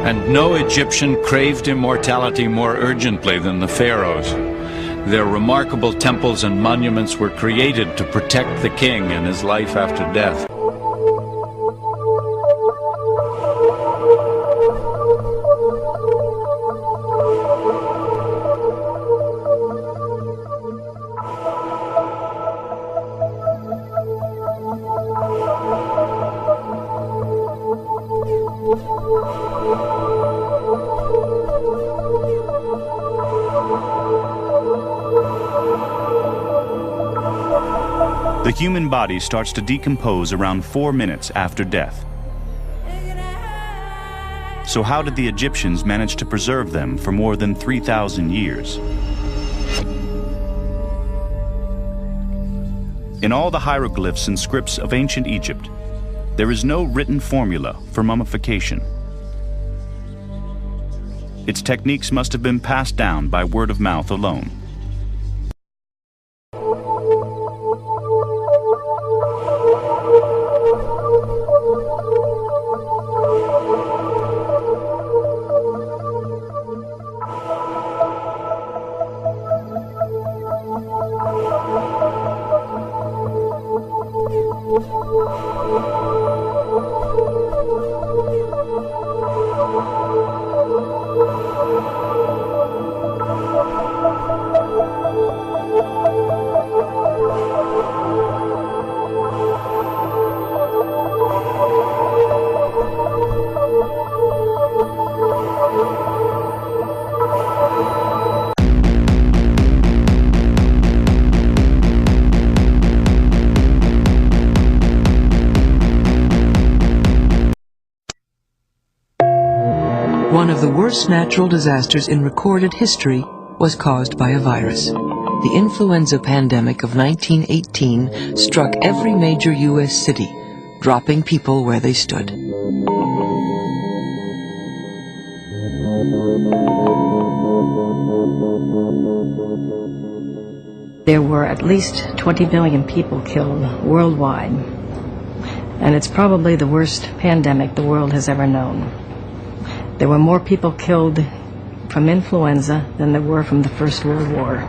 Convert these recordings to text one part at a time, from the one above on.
And no Egyptian craved immortality more urgently than the pharaohs. Their remarkable temples and monuments were created to protect the king and his life after death. The human body starts to decompose around 4 minutes after death. So how did the Egyptians manage to preserve them for more than 3,000 years? In all the hieroglyphs and scripts of ancient Egypt, there is no written formula for mummification. Its techniques must have been passed down by word of mouth alone. One of the worst natural disasters in recorded history was caused by a virus. The influenza pandemic of 1918 struck every major U.S. city, dropping people where they stood. There were at least 20 million people killed worldwide, and it's probably the worst pandemic the world has ever known. There were more people killed from influenza than there were from the First World War.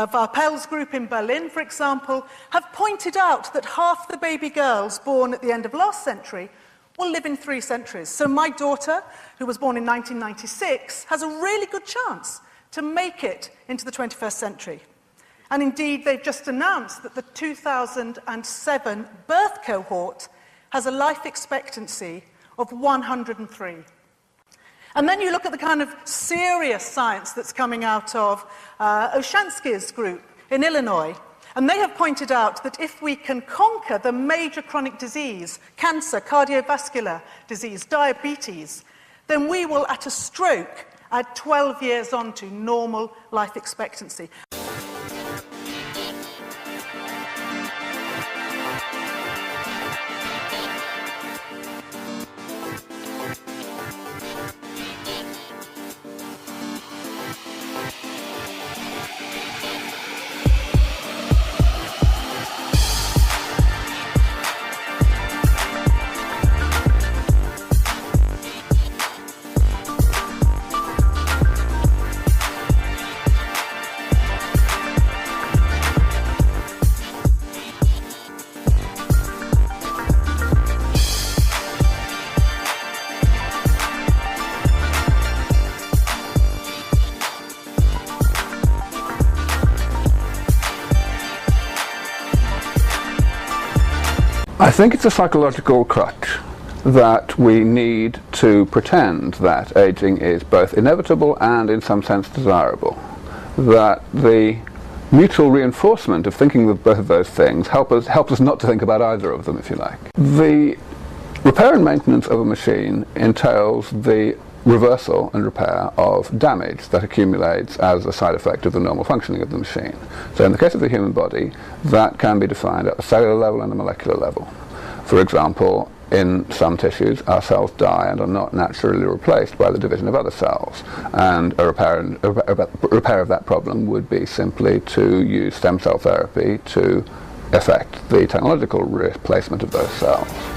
of our Pell's group in Berlin, for example, have pointed out that half the baby girls born at the end of last century will live in 3 centuries. So my daughter, who was born in 1996, has a really good chance to make it into the 21st century. And indeed, they've just announced that the 2007 birth cohort has a life expectancy of 103. And then you look at the kind of serious science that's coming out of Oshansky's group in Illinois, and they have pointed out that if we can conquer the major chronic disease, cancer, cardiovascular disease, diabetes, then we will, at a stroke, add 12 years on to normal life expectancy. I think it's a psychological crutch that we need to pretend that aging is both inevitable and in some sense desirable. That the mutual reinforcement of thinking of both of those things helps us not to think about either of them, if you like. The repair and maintenance of a machine entails the reversal and repair of damage that accumulates as a side effect of the normal functioning of the machine. So in the case of the human body, that can be defined at a cellular level and a molecular level. For example, in some tissues, our cells die and are not naturally replaced by the division of other cells. And a repair of that problem would be simply to use stem cell therapy to effect the technological replacement of those cells.